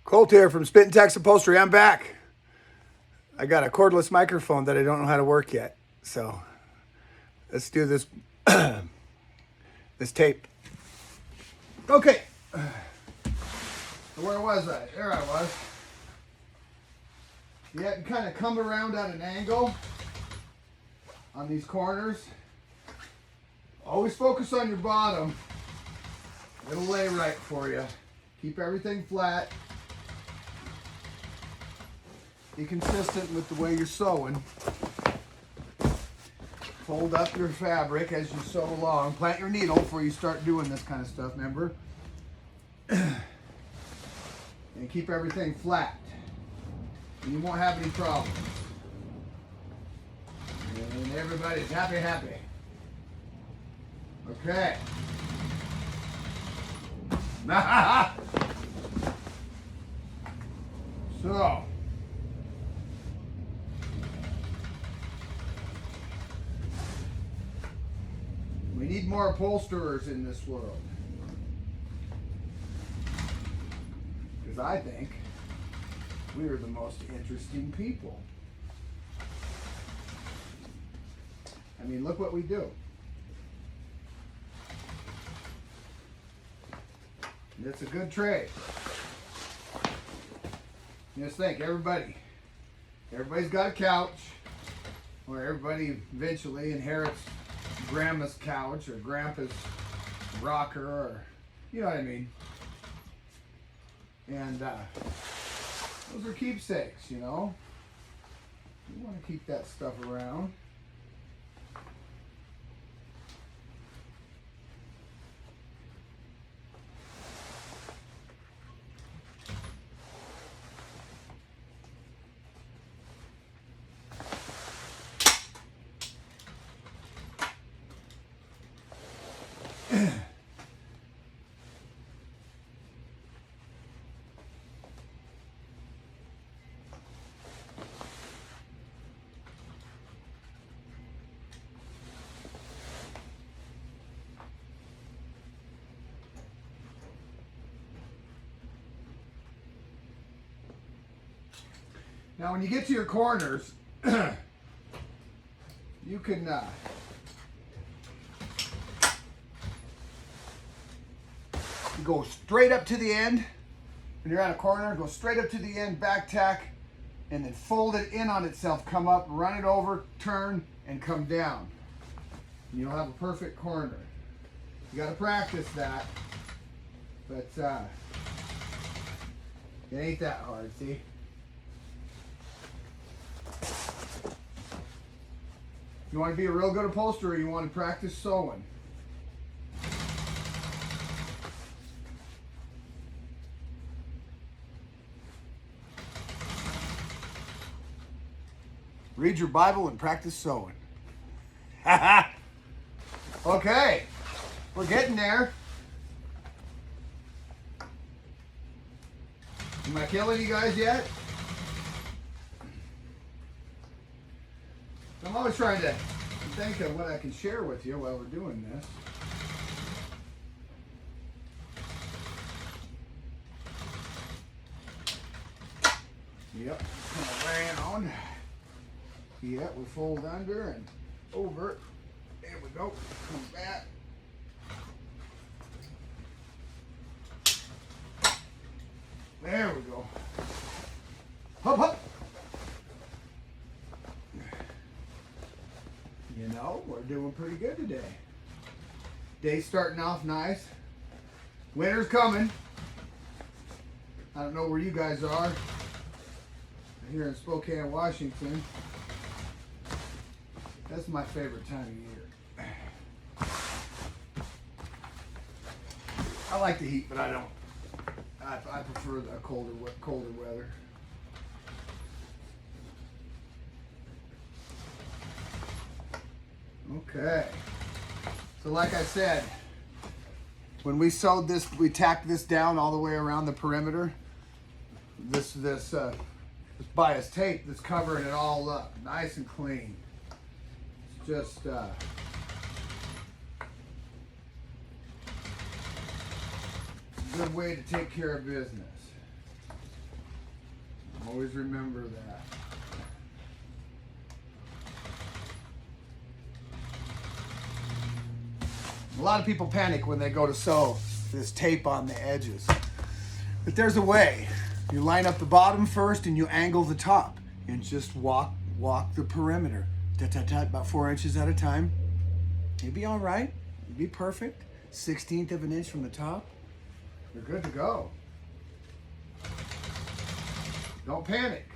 Colt here from Spit and Text Upholstery. I'm back. I got a cordless microphone that I don't know how to work yet. So let's do this this tape. Okay. Where was I? There I was. You have to kind of come around at an angle on these corners. Always focus on your bottom. It'll lay right for you. Keep everything flat. Be consistent with the way you're sewing. Fold up your fabric as you sew along. Plant your needle before you start doing this kind of stuff, remember? And keep everything flat. And you won't have any problems. And everybody's happy. Okay. So. We need more upholsterers in this world. Because I think we are the most interesting people. I mean, look what we do. And it's a good trade. Just think, everybody's got a couch, or everybody eventually inherits grandma's couch or grandpa's rocker, or you know what I mean. And those are keepsakes, you know. You want to keep that stuff around. Now, when you get to your corners, you can you go straight up to the end. When you're at a corner, go straight up to the end, back tack, and then fold it in on itself. Come up, run it over, turn, and come down. And you'll have a perfect corner. You got to practice that, but it ain't that hard, see? You want to be a real good upholsterer, you want to practice sewing. Read your Bible and practice sewing. Okay, we're getting there. Am I killing you guys yet? I'm always trying to think of what I can share with you while we're doing this. Yep, come around. Yep, we fold under and over. There we go. Come back. There we go. Hop, hop. You know, we're doing pretty good today. Day's starting off nice. Winter's coming. I don't know where you guys are. Here in Spokane, Washington. That's my favorite time of year. I like the heat, but I don't. I prefer the colder weather. Okay. So like I said, when we sewed this, we tacked this down all the way around the perimeter. This bias tape that's covering it all up, nice and clean. It's just good way to take care of business. Always remember that. A lot of people panic when they go to sew this tape on the edges. But there's a way. You line up the bottom first and you angle the top. And just walk the perimeter. About 4 inches at a time. You'll be all right. You'll be perfect. 1/16 of an inch from the top. You're good to go. Don't panic.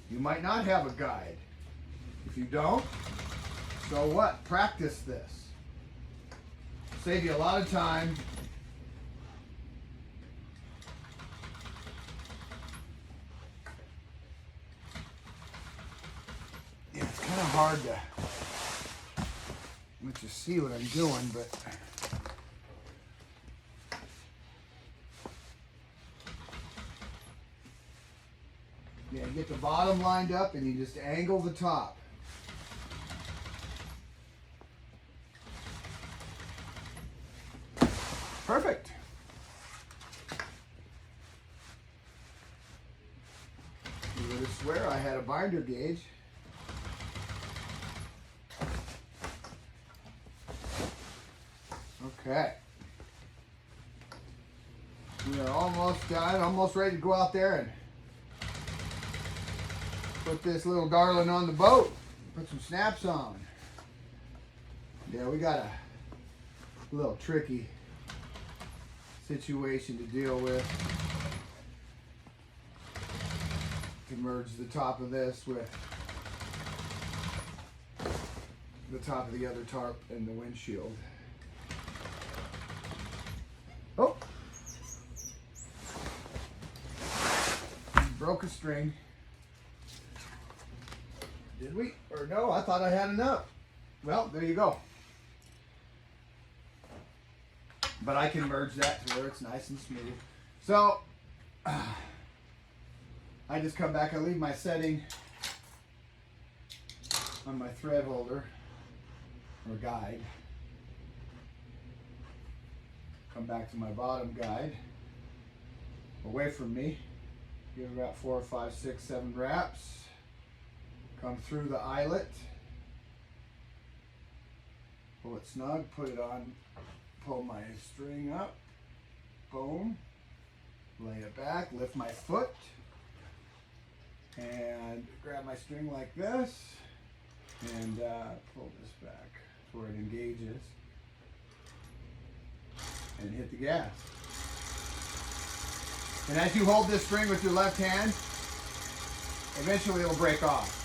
You might not have a guide. If you don't, so what? Practice this. Save you a lot of time. Yeah, it's kind of hard to let you see what I'm doing, but yeah, get the bottom lined up and you just angle the top. Perfect. You would swear I had a binder gauge. Okay. We are almost done, almost ready to go out there and put this little darling on the boat. Put some snaps on. Yeah, we got a little tricky situation to deal with. To merge the top of this with the top of the other tarp and the windshield. Oh! Broke a string. Did we? Or no, I thought I had enough. Well, there you go. But I can merge that to where it's nice and smooth. So, I just come back, I leave my setting on my thread holder, or guide. Come back to my bottom guide, away from me. Give it about 4, 5, 6, 7 wraps. Come through the eyelet. Pull it snug, put it on, pull my string up, boom. Lay it back, lift my foot, and grab my string like this, and pull this back to where it engages, and hit the gas. And as you hold this string with your left hand, eventually it'll break off.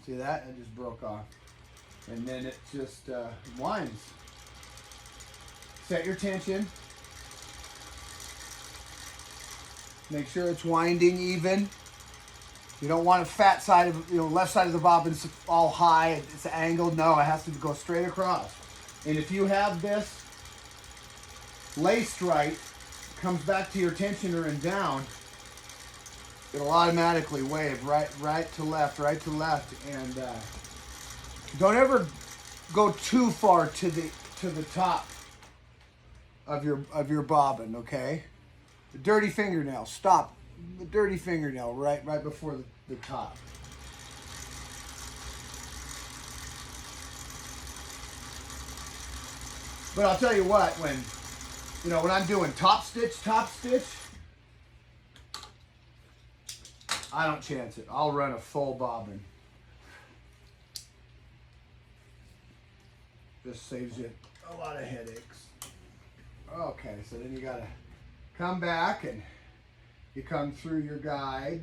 See that? It just broke off. And then it just winds. Set your tension. Make sure it's winding even. You don't want a fat side of, left side of the bobbin all high, it's angled. No, it has to go straight across. And if you have this laced right, comes back to your tensioner and down, it'll automatically wave right to left, and don't ever go too far to the top of your bobbin. Okay, the dirty fingernail. Stop the dirty fingernail right before the top. But I'll tell you what, when I'm doing top stitch, I don't chance it. I'll run a full bobbin. Just saves you a lot of headaches. Okay, so then you gotta come back and you come through your guide,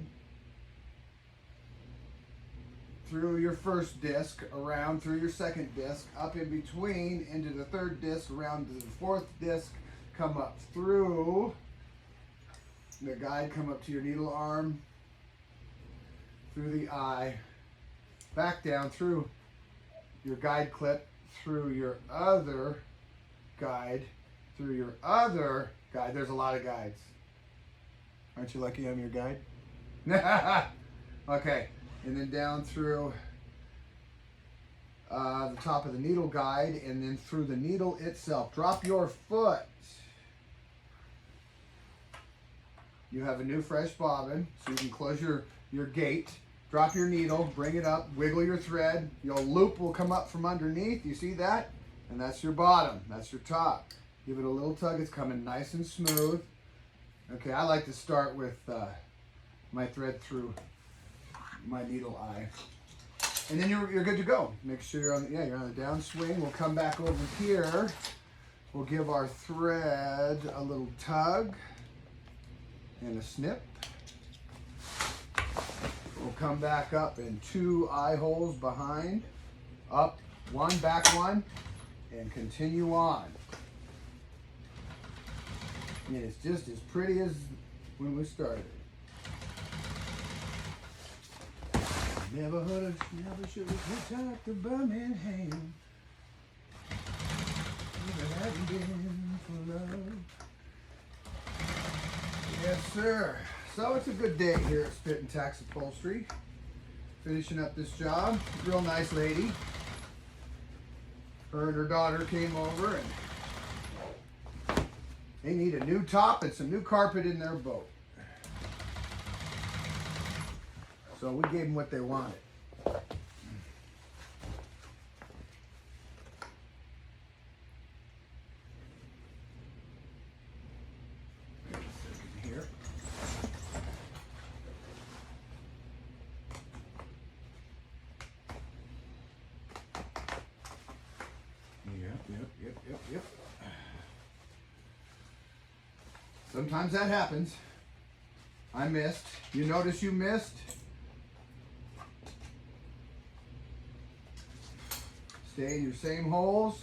through your first disc, around through your second disc, up in between, into the third disc, around to the fourth disc, come up through the guide, come up to your needle arm, through the eye, back down through your guide clip, through your other guide, through your other guide. There's a lot of guides. Aren't you lucky I'm your guide? Okay, and then down through the top of the needle guide and then through the needle itself. Drop your foot. You have a new fresh bobbin, so you can close your gate. Drop your needle, bring it up, wiggle your thread. Your loop will come up from underneath. You see that? And that's your bottom. That's your top. Give it a little tug. It's coming nice and smooth. Okay, I like to start with my thread through my needle eye. And then you're good to go. Make sure you're on the downswing. We'll come back over here. We'll give our thread a little tug and a snip. We'll come back up in 2 eye holes behind. Up, 1, back 1, and continue on. And it's just as pretty as when we started. Never should have talked to Birmingham. If it hadn't been for love. Yes, sir. So it's a good day here at Spit and Tax Upholstery. Finishing up this job. Real nice lady. Her and her daughter came over and they need a new top and some new carpet in their boat. So we gave them what they wanted. Here. Yep. Sometimes that happens. I missed. You notice you missed? Stay in your same holes.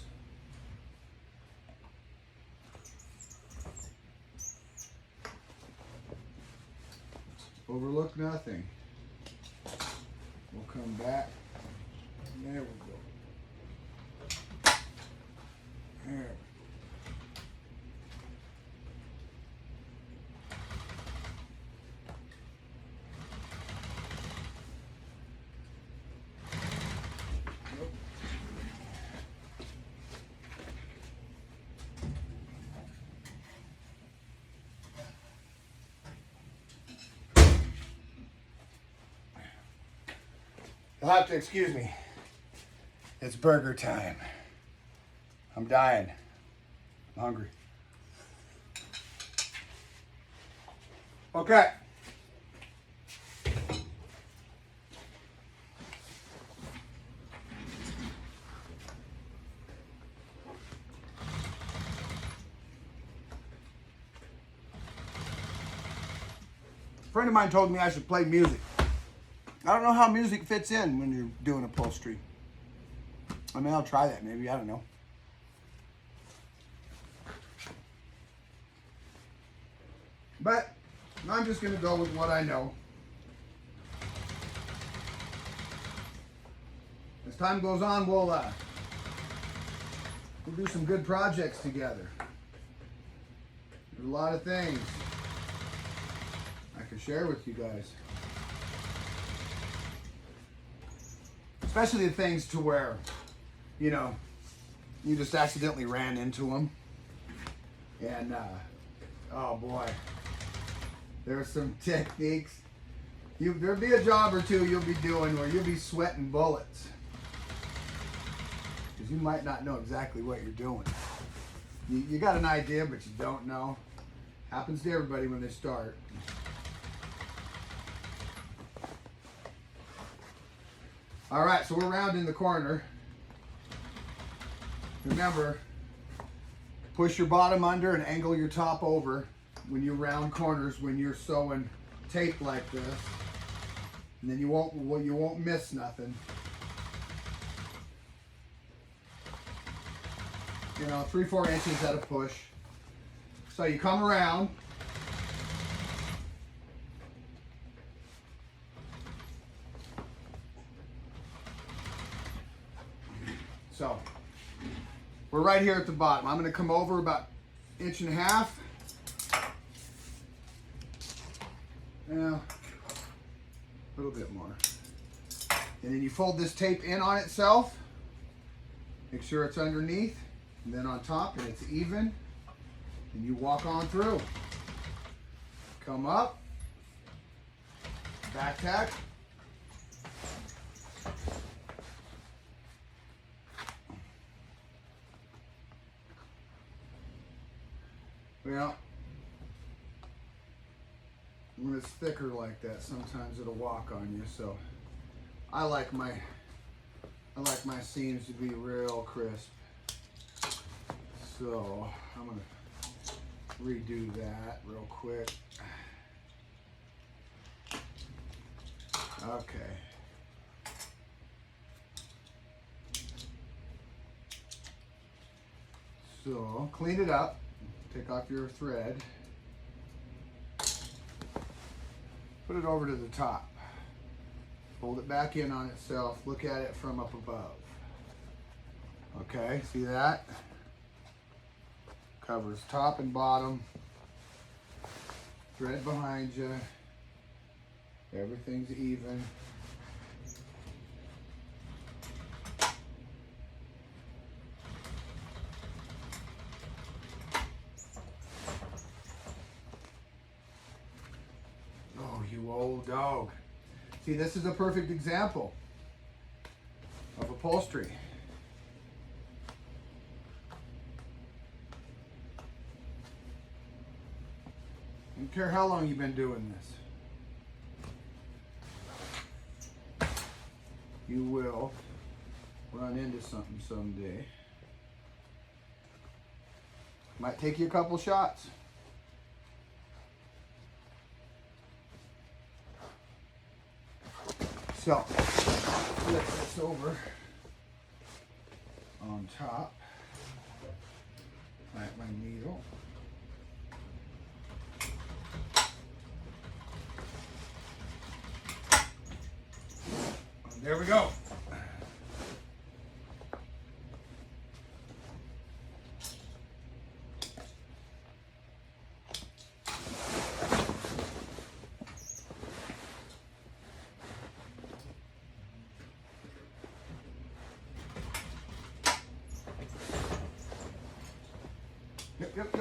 Overlook nothing. We'll come back. There we go. There. You'll have to excuse me. It's burger time. I'm dying. I'm hungry. Okay. A friend of mine told me I should play music. I don't know how music fits in when you're doing upholstery. I mean, I'll try that maybe. I don't know. But I'm just going to go with what I know. As time goes on, we'll do some good projects together. There's a lot of things I can share with you guys. Especially the things to where, you know, you just accidentally ran into them. And, oh boy, there's some techniques. There'll be a job or two you'll be doing where you'll be sweating bullets. Because you might not know exactly what you're doing. You got an idea, but you don't know. Happens to everybody when they start. All right, so we're rounding the corner. Remember, push your bottom under and angle your top over when you round corners when you're sewing tape like this. And then you won't miss nothing. You know, 3-4 inches at a push. So you come around. So, we're right here at the bottom. I'm going to come over about 1.5 inches. Yeah, a little bit more. And then you fold this tape in on itself. Make sure it's underneath and then on top and it's even. And you walk on through. Come up, back tack. Well, when it's thicker like that, sometimes it'll walk on you. So I like my seams to be real crisp. So I'm gonna redo that real quick. Okay. So clean it up. Take off your thread. Put it over to the top. Fold it back in on itself. Look at it from up above. Okay, see that? Covers top and bottom. Thread behind you. Everything's even. Oh, you old dog. See, this is a perfect example of upholstery. I don't care how long you've been doing this. You will run into something someday. Might take you a couple shots. So, flip this over on top. Plant my needle. And there we go. Yep.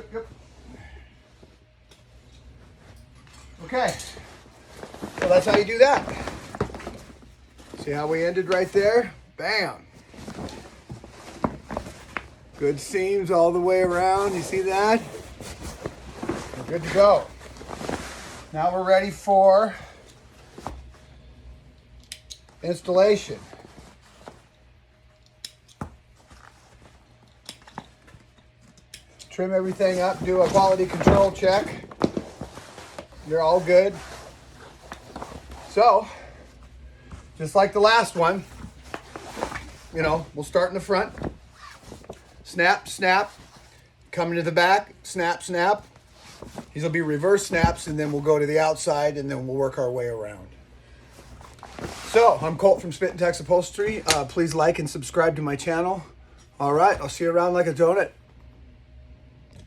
Okay, so that's how you do that. See how we ended right there? Bam. Good seams all the way around. You see that? We're good to go. Now we're ready for installation. Trim everything up, do a quality control check. You're all good. So, just like the last one, you know, we'll start in the front. Snap, snap. Coming to the back, snap, snap. These will be reverse snaps, and then we'll go to the outside, and then we'll work our way around. So, I'm Colt from Spit and Tex Upholstery. Please like and subscribe to my channel. All right, I'll see you around like a donut.